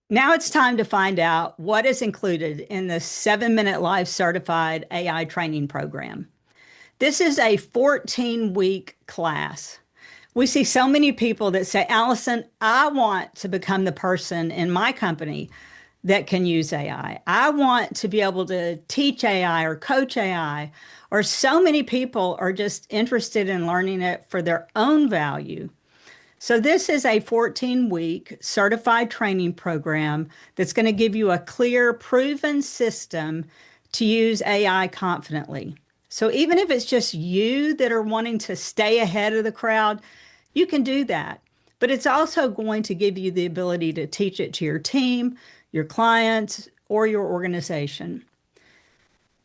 Now it's time to find out what is included in the 7-Minute Life Certified AI Training Program. This is a 14-week class. We see so many people that say, Allison, I want to become the person in my company that can use AI. I want to be able to teach AI or coach AI. Or so many people are just interested in learning it for their own value. So, this is a 14-week certified training program that's going to give you a clear, proven system to use AI confidently. So, even if it's just you that are wanting to stay ahead of the crowd, you can do that. But it's also going to give you the ability to teach it to your team, your clients, or your organization.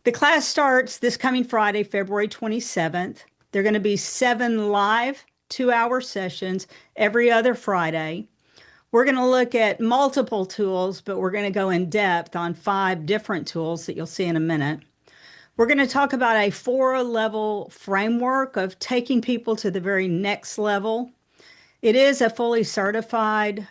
The class starts this coming Friday, February 27th. There are going to be 7 live 2-hour sessions every other Friday. We're going to look at multiple tools, but we're going to go in depth on 5 different tools that you'll see in a minute. We're going to talk about a 4-level framework of taking people to the very next level. It is a fully certified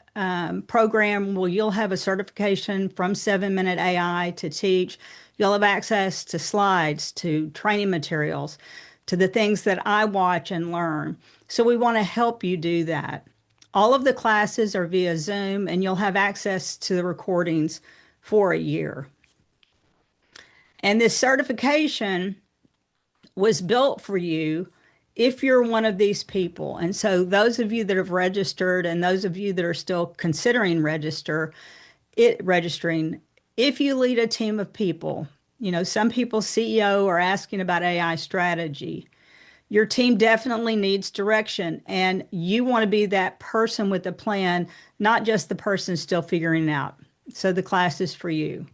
program where you'll have a certification from 7-Minute AI to teach. You'll have access to slides, to training materials, to the things that I watch and learn. So we want to help you do that. All of the classes are via Zoom, and you'll have access to the recordings for a year. And this certification was built for you if you're one of these people. And so those of you that have registered and those of you that are still considering registering, if you lead a team of people, some people CEO are asking about AI strategy. Your team definitely needs direction, and you want to be that person with a plan, not just the person still figuring it out. So the class is for you.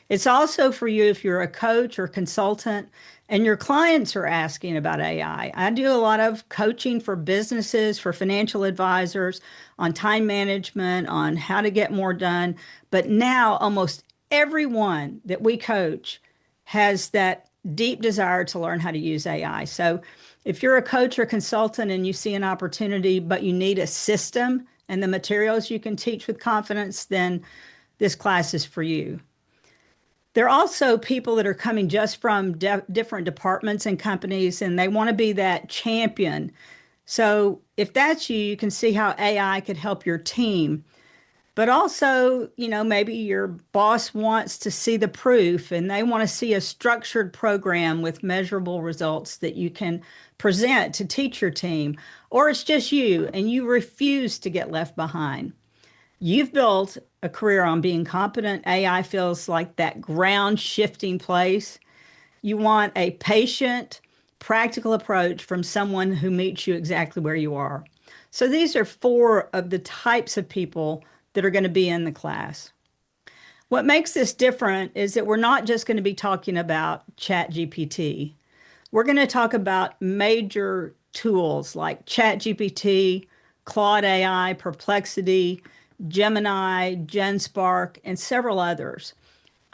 It's also for you if you're a coach or consultant and your clients are asking about AI. I do a lot of coaching for businesses, for financial advisors on time management, on how to get more done. But now almost everyone that we coach has that deep desire to learn how to use AI. So if you're a coach or consultant and you see an opportunity, but you need a system and the materials you can teach with confidence, then this class is for you. There are also people that are coming just from different departments and companies, and they want to be that champion. So if that's you, you can see how AI could help your team. But also, maybe your boss wants to see the proof and they want to see a structured program with measurable results that you can present to teach your team. Or it's just you and you refuse to get left behind. You've built a career on being competent. AI feels like that ground shifting place. You want a patient, practical approach from someone who meets you exactly where you are. So these are 4 of the types of people that are going to be in the class. What makes this different is that we're not just going to be talking about ChatGPT. We're going to talk about major tools like ChatGPT, Claude AI, Perplexity, Gemini, GenSpark, and several others.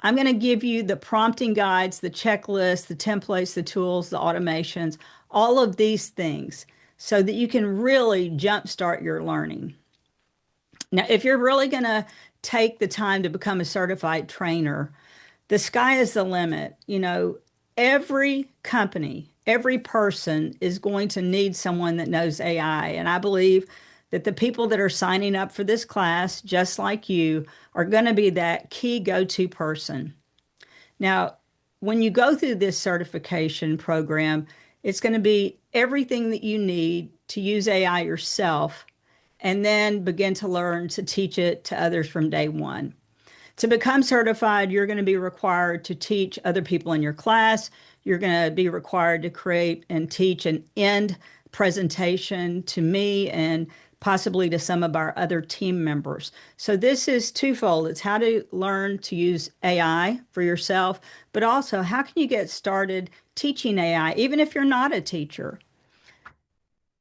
I'm going to give you the prompting guides, the checklists, the templates, the tools, the automations, all of these things so that you can really jumpstart your learning. Now, if you're really going to take the time to become a certified trainer, the sky is the limit. Every company, every person is going to need someone that knows AI. And I believe that the people that are signing up for this class, just like you, are going to be that key go-to person. Now, when you go through this certification program, it's going to be everything that you need to use AI yourself and then begin to learn to teach it to others from day one. To become certified, you're going to be required to teach other people in your class. You're going to be required to create and teach an end presentation to me and possibly to some of our other team members. So this is twofold. It's how to learn to use AI for yourself, but also how can you get started teaching AI, even if you're not a teacher?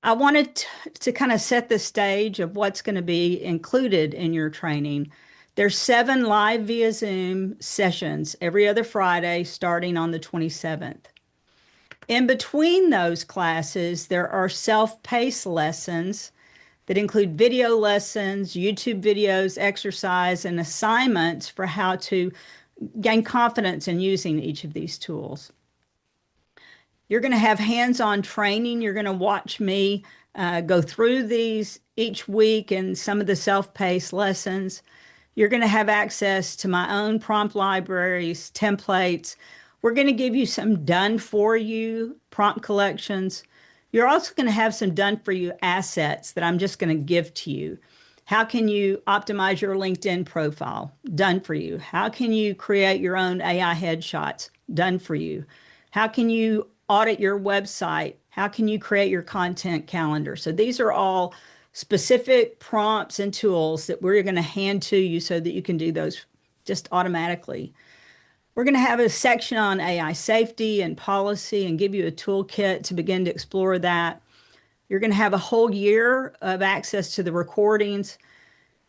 I wanted to kind of set the stage of what's going to be included in your training. There's 7 live via Zoom sessions every other Friday starting on the 27th. In between those classes, there are self-paced lessons that include video lessons, YouTube videos, exercise, and assignments for how to gain confidence in using each of these tools. You're going to have hands-on training. You're going to watch me go through these each week and some of the self-paced lessons. You're going to have access to my own prompt libraries, templates. We're going to give you some done-for-you prompt collections. You're also going to have some done-for-you assets that I'm just going to give to you. How can you optimize your LinkedIn profile? Done for you. How can you create your own AI headshots? Done for you. How can you audit your website? How can you create your content calendar? So these are all specific prompts and tools that we're going to hand to you so that you can do those just automatically. We're going to have a section on AI safety and policy and give you a toolkit to begin to explore that. You're going to have a whole year of access to the recordings.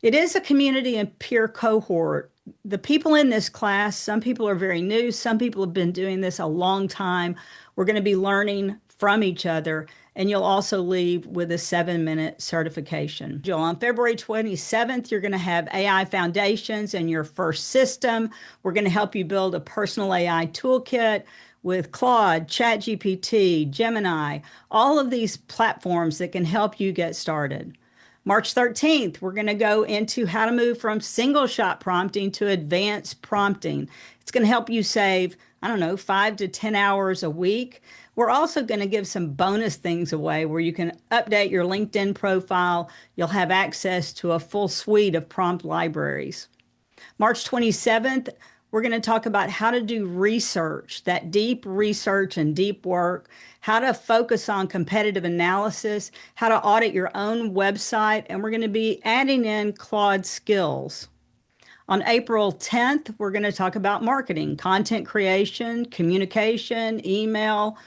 It is a community and peer cohort. The people in this class, some people are very new, some people have been doing this a long time. We're going to be learning from each other, and you'll also leave with a 7-minute certification. On February 27th, you're going to have AI Foundations in your first system. We're going to help you build a personal AI toolkit with Claude, ChatGPT, Gemini, all of these platforms that can help you get started. March 13th, we're going to go into how to move from single shot prompting to advanced prompting. It's going to help you save, 5 to 10 hours a week. We're also going to give some bonus things away where you can update your LinkedIn profile. You'll have access to a full suite of prompt libraries. March 27th, we're going to talk about how to do research, that deep research and deep work, how to focus on competitive analysis, how to audit your own website, and we're going to be adding in Claude skills. On April 10th, we're going to talk about marketing, content creation, communication, email.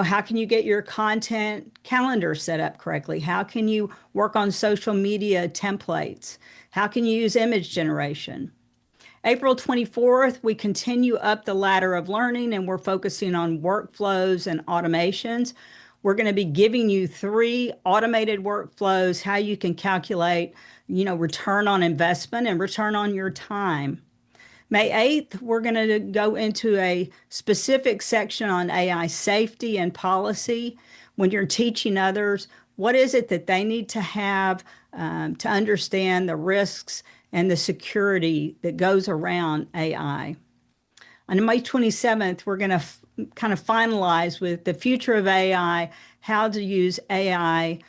How can you get your content calendar set up correctly? How can you work on social media templates? How can you use image generation? April 24th, we continue up the ladder of learning and we're focusing on workflows and automations. We're going to be giving you 3 automated workflows, how you can calculate, return on investment and return on your time. May 8th, we're going to go into a specific section on AI safety and policy. When you're teaching others, what is it that they need to have to understand the risks and the security that goes around AI. On May 27th, we're going to kind of finalize with the future of AI, how to use AI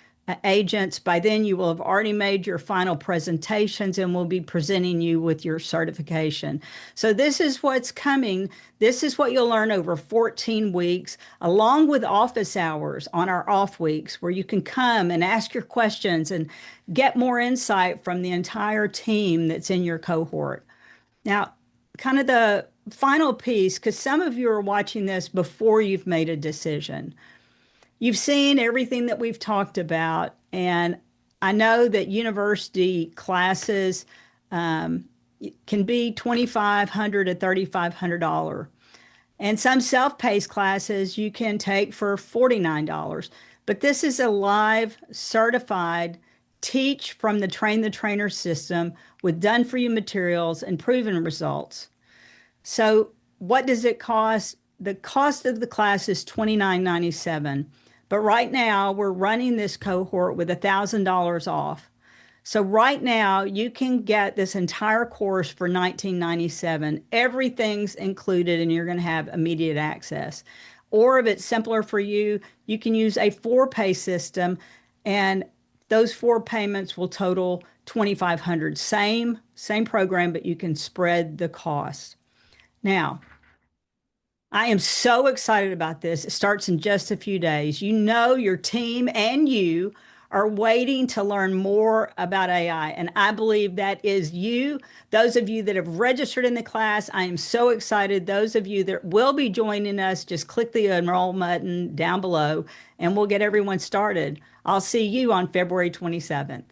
agents. By then, you will have already made your final presentations and we'll be presenting you with your certification. So this is what's coming. This is what you'll learn over 14 weeks, along with office hours on our off weeks, where you can come and ask your questions and get more insight from the entire team that's in your cohort. Now, kind of the final piece, because some of you are watching this before you've made a decision. You've seen everything that we've talked about, and I know that university classes can be $2,500 to $3,500. And some self-paced classes you can take for $49. But this is a live, certified, teach from the Train the Trainer system with done-for-you materials and proven results. So what does it cost? The cost of the class is $29.97. But right now, we're running this cohort with $1,000 off. So right now, you can get this entire course for $19.97. Everything's included, and you're going to have immediate access. Or if it's simpler for you, you can use a 4-pay system, and those 4 payments will total $2,500. Same program, but you can spread the cost. Now, I am so excited about this. It starts in just a few days. Your team and you are waiting to learn more about AI, and I believe that is you. Those of you that have registered in the class, I am so excited. Those of you that will be joining us, just click the enroll button down below, and we'll get everyone started. I'll see you on February 27th.